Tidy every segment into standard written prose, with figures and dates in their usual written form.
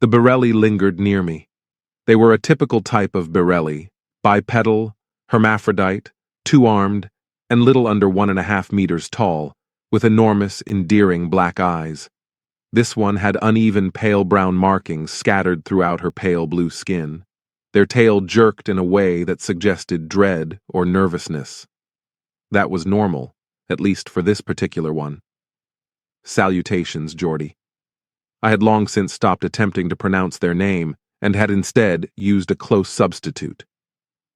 The Birelli lingered near me. They were a typical type of Birelli, bipedal, hermaphrodite, two-armed, and little under 1.5 meters tall, with enormous, endearing black eyes. This one had uneven pale brown markings scattered throughout her pale blue skin. Their tail jerked in a way that suggested dread or nervousness. That was normal, at least for this particular one. Salutations, Geordie. I had long since stopped attempting to pronounce their name and had instead used a close substitute.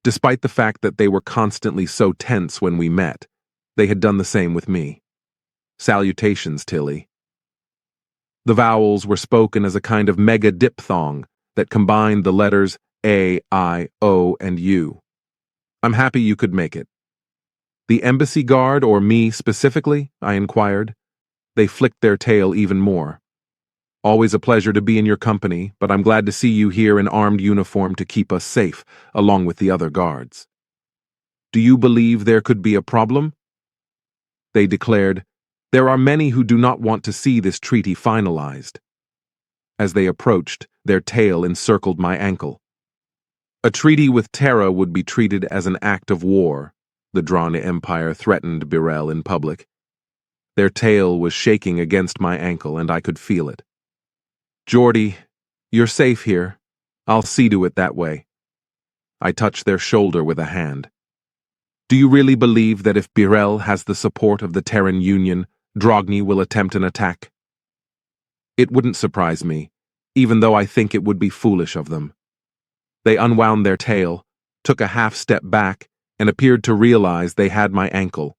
Despite the fact that they were constantly so tense when we met, they had done the same with me. Salutations, Tilly. The vowels were spoken as a kind of mega diphthong that combined the letters A, I, O, and U. I'm happy you could make it. The embassy guard, or me specifically? I inquired. They flicked their tail even more. Always a pleasure to be in your company, but I'm glad to see you here in armed uniform to keep us safe, along with the other guards. Do you believe there could be a problem? They declared, there are many who do not want to see this treaty finalized. As they approached, their tail encircled my ankle. A treaty with Terra would be treated as an act of war, the Drana Empire threatened Birel in public. Their tail was shaking against my ankle, and I could feel it. Geordie, you're safe here. I'll see to it that way. I touched their shoulder with a hand. Do you really believe that if Birel has the support of the Terran Union, Drogni will attempt an attack? It wouldn't surprise me, even though I think it would be foolish of them. They unwound their tail, took a half step back, and appeared to realize they had my ankle.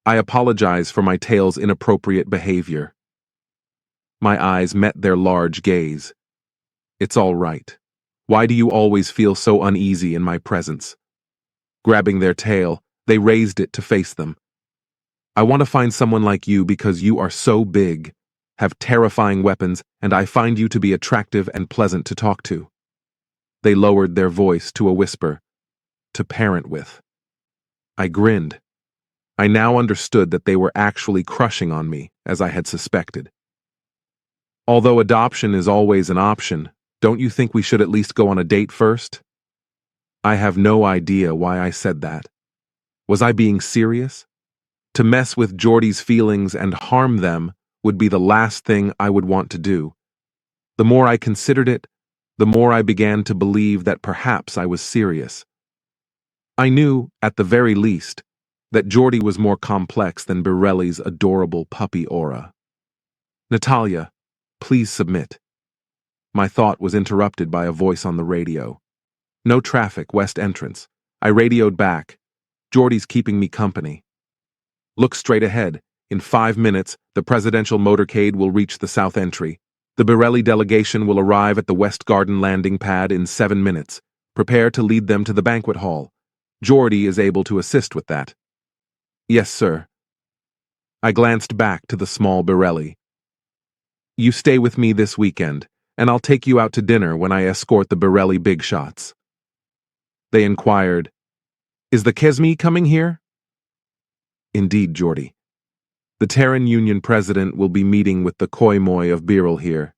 I apologize for my tail's inappropriate behavior. My eyes met their large gaze. It's all right. Why do you always feel so uneasy in my presence? Grabbing their tail, they raised it to face them. I want to find someone like you because you are so big, have terrifying weapons, and I find you to be attractive and pleasant to talk to. They lowered their voice to a whisper, to parent with. I grinned. I now understood that they were actually crushing on me, as I had suspected. Although adoption is always an option, don't you think we should at least go on a date first? I have no idea why I said that. Was I being serious? To mess with Geordie's feelings and harm them would be the last thing I would want to do. The more I considered it, the more I began to believe that perhaps I was serious. I knew, at the very least, that Geordie was more complex than Birelli's adorable puppy aura. Natalia, please submit. My thought was interrupted by a voice on the radio. No traffic, west entrance. I radioed back. Geordie's keeping me company. Look straight ahead. In 5 minutes, the presidential motorcade will reach the south entry. The Birelli delegation will arrive at the West Garden landing pad in 7 minutes. Prepare to lead them to the banquet hall. Geordie is able to assist with that. Yes, sir. I glanced back to the small Birelli. You stay with me this weekend, and I'll take you out to dinner when I escort the Birelli big shots. They inquired, Is the Kesmi coming here? Indeed, Geordie. The Terran Union president will be meeting with the Koimoi of Birel here.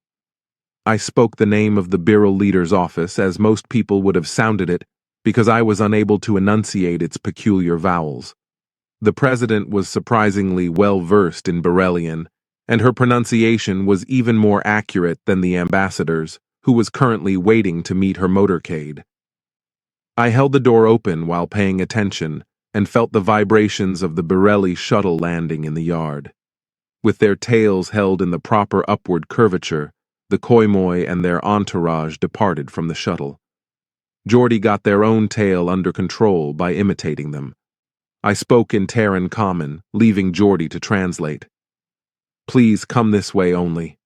I spoke the name of the Birel leader's office as most people would have sounded it because I was unable to enunciate its peculiar vowels. The president was surprisingly well-versed in Birelian, and her pronunciation was even more accurate than the ambassador's, who was currently waiting to meet her motorcade. I held the door open while paying attention and felt the vibrations of the Birelli shuttle landing in the yard. With their tails held in the proper upward curvature, the Koimoi and their entourage departed from the shuttle. Geordie got their own tail under control by imitating them. I spoke in Terran Common, leaving Geordie to translate. Please come this way only.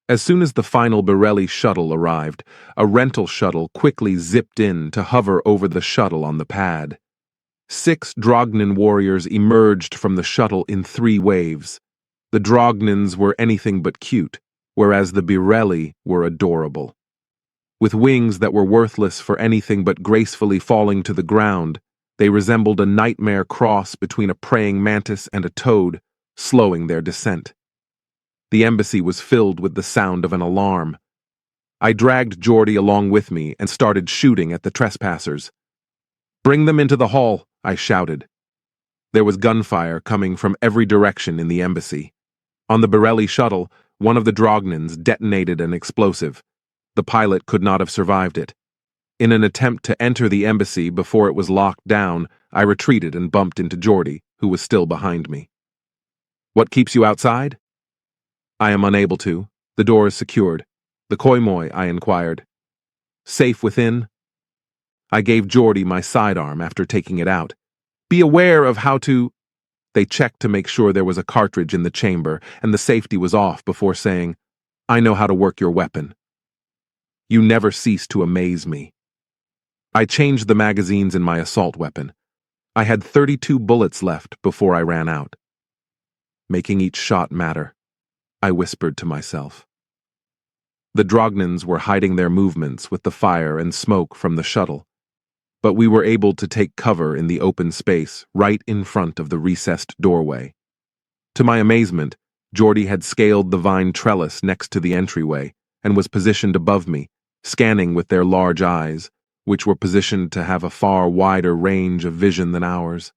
As soon as the final Birelli shuttle arrived, a rental shuttle quickly zipped in to hover over the shuttle on the pad. 6 Drognan warriors emerged from the shuttle in 3 waves. The Drognans were anything but cute, whereas the Birelli were adorable. With wings that were worthless for anything but gracefully falling to the ground, they resembled a nightmare cross between a praying mantis and a toad, slowing their descent. The embassy was filled with the sound of an alarm. I dragged Geordie along with me and started shooting at the trespassers. "Bring them into the hall," I shouted. There was gunfire coming from every direction in the embassy. On the Borelli shuttle, one of the Drognans detonated an explosive. The pilot could not have survived it. In an attempt to enter the embassy before it was locked down, I retreated and bumped into Geordie, who was still behind me. "What keeps you outside?" "I am unable to. The door is secured." "The Koimoi?" I inquired. "Safe within?" I gave Geordie my sidearm after taking it out. "Be aware of how to—" They checked to make sure there was a cartridge in the chamber and the safety was off before saying, "I know how to work your weapon." You never cease to amaze me. I changed the magazines in my assault weapon. I had 32 bullets left before I ran out. Making each shot matter, I whispered to myself. The Drognans were hiding their movements with the fire and smoke from the shuttle, but we were able to take cover in the open space right in front of the recessed doorway. To my amazement, Geordie had scaled the vine trellis next to the entryway and was positioned above me, scanning with their large eyes, which were positioned to have a far wider range of vision than ours.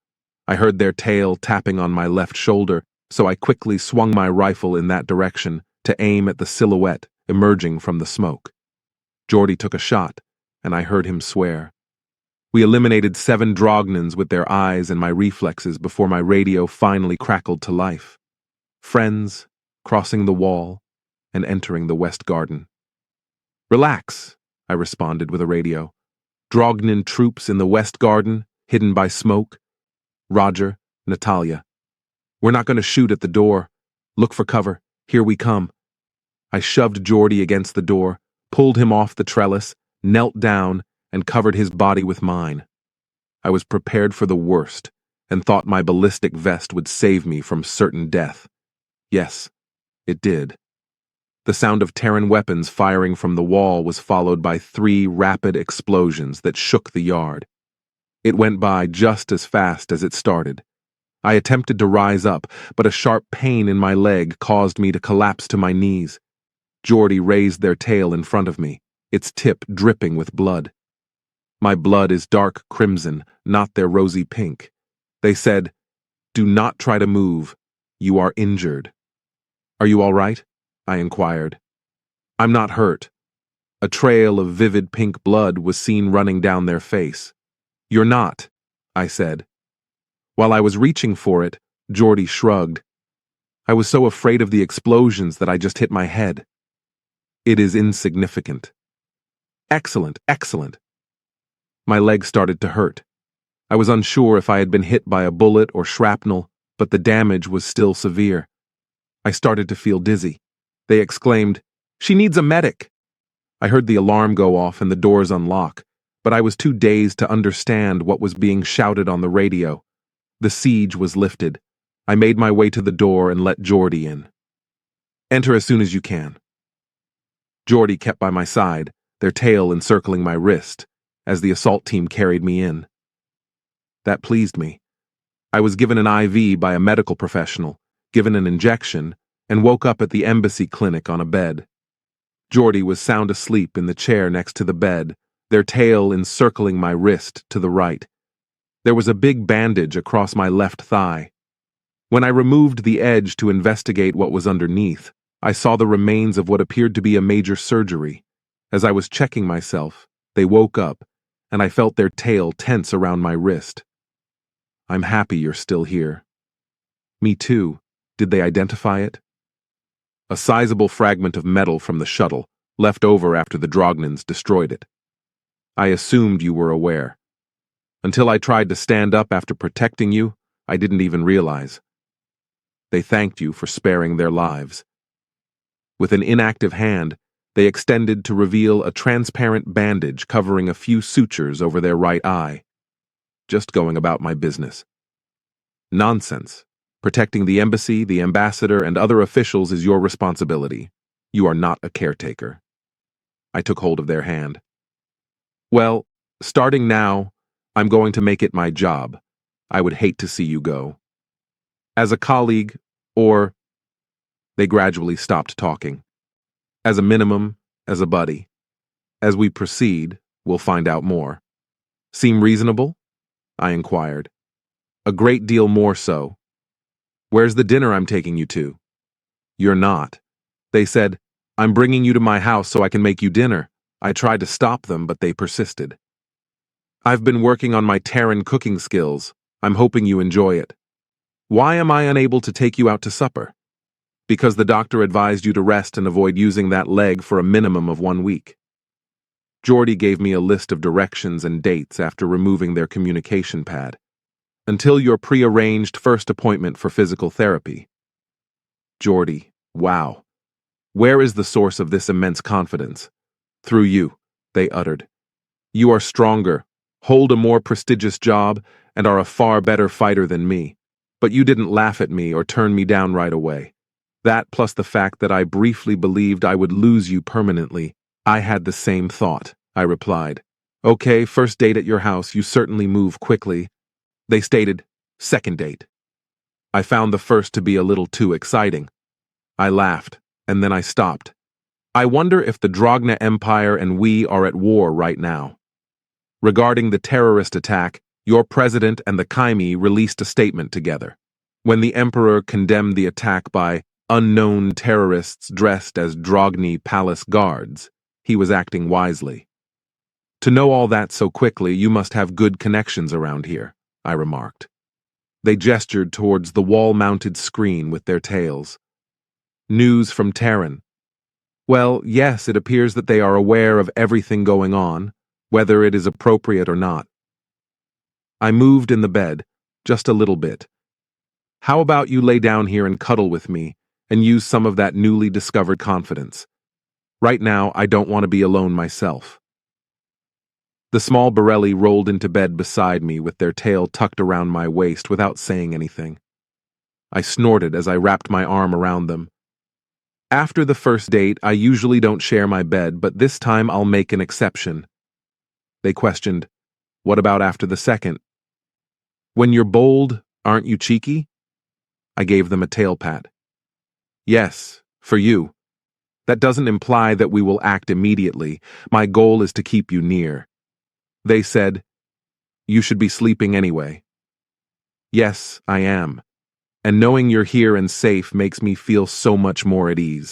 I heard their tail tapping on my left shoulder, so I quickly swung my rifle in that direction to aim at the silhouette emerging from the smoke. Geordie took a shot, and I heard him swear. We eliminated 7 Drognans with their eyes and my reflexes before my radio finally crackled to life. Friends, crossing the wall, and entering the West Garden. "Relax," I responded with a radio. "Drognan troops in the West Garden, hidden by smoke. Roger, Natalia. We're not going to shoot at the door. Look for cover. Here we come." I shoved Geordie against the door, pulled him off the trellis, knelt down, and covered his body with mine. I was prepared for the worst, and thought my ballistic vest would save me from certain death. Yes, it did. The sound of Terran weapons firing from the wall was followed by 3 rapid explosions that shook the yard. It went by just as fast as it started. I attempted to rise up, but a sharp pain in my leg caused me to collapse to my knees. Geordie raised their tail in front of me, its tip dripping with blood. My blood is dark crimson, not their rosy pink. They said, "Do not try to move. You are injured." "Are you all right?" I inquired. "I'm not hurt." A trail of vivid pink blood was seen running down their face. "You're not," I said. While I was reaching for it, Geordie shrugged. "I was so afraid of the explosions that I just hit my head." "It is insignificant." "Excellent, excellent." My leg started to hurt. I was unsure if I had been hit by a bullet or shrapnel, but the damage was still severe. I started to feel dizzy. They exclaimed, "She needs a medic!" I heard the alarm go off and the doors unlock, but I was too dazed to understand what was being shouted on the radio. The siege was lifted. I made my way to the door and let Geordie in. "Enter as soon as you can." Geordie kept by my side, their tail encircling my wrist, as the assault team carried me in. That pleased me. I was given an IV by a medical professional, given an injection, and woke up at the embassy clinic on a bed. Geordie was sound asleep in the chair next to the bed, their tail encircling my wrist to the right. There was a big bandage across my left thigh. When I removed the edge to investigate what was underneath, I saw the remains of what appeared to be a major surgery. As I was checking myself, they woke up, and I felt their tail tense around my wrist. "I'm happy you're still here." "Me too. Did they identify it?" "A sizable fragment of metal from the shuttle, left over after the Drognans destroyed it." "I assumed you were aware. Until I tried to stand up after protecting you, I didn't even realize." "They thanked you for sparing their lives." With an inactive hand, they extended to reveal a transparent bandage covering a few sutures over their right eye. "Just going about my business." "Nonsense. Protecting the embassy, the ambassador, and other officials is your responsibility. You are not a caretaker." I took hold of their hand. "Well, starting now, I'm going to make it my job. I would hate to see you go. As a colleague, or—" They gradually stopped talking. "As a minimum, as a buddy." As we proceed, we'll find out more. Seem reasonable? I inquired. A great deal more so. Where's the dinner I'm taking you to? You're not. They said, I'm bringing you to my house so I can make you dinner. I tried to stop them, but they persisted. I've been working on my Terran cooking skills. I'm hoping you enjoy it. Why am I unable to take you out to supper? Because the doctor advised you to rest and avoid using that leg for a minimum of 1 week. Geordie gave me a list of directions and dates after removing their communication pad. Until your pre-arranged first appointment for physical therapy. Geordie, wow. Where is the source of this immense confidence? Through you, they uttered. You are stronger, hold a more prestigious job, and are a far better fighter than me. But you didn't laugh at me or turn me down right away. That plus the fact that I briefly believed I would lose you permanently. I had the same thought, I replied. Okay, first date at your house, you certainly move quickly. They stated, second date. I found the first to be a little too exciting. I laughed, and then I stopped. I wonder if the Drogna Empire and we are at war right now. Regarding the terrorist attack, your president and the Kaimi released a statement together. When the Emperor condemned the attack by unknown terrorists dressed as Drogni palace guards, he was acting wisely. To know all that so quickly, you must have good connections around here, I remarked. They gestured towards the wall-mounted screen with their tails. News from Terran. Well, yes, it appears that they are aware of everything going on, whether it is appropriate or not. I moved in the bed, just a little bit. How about you lay down here and cuddle with me, and use some of that newly discovered confidence? Right now, I don't want to be alone myself. The small Borelli rolled into bed beside me with their tail tucked around my waist without saying anything. I snorted as I wrapped my arm around them. After the first date, I usually don't share my bed, but this time I'll make an exception. They questioned, what about after the second? When you're bold, aren't you cheeky? I gave them a tail pat. Yes, for you. That doesn't imply that we will act immediately. My goal is to keep you near. They said, you should be sleeping anyway. Yes, I am. And knowing you're here and safe makes me feel so much more at ease.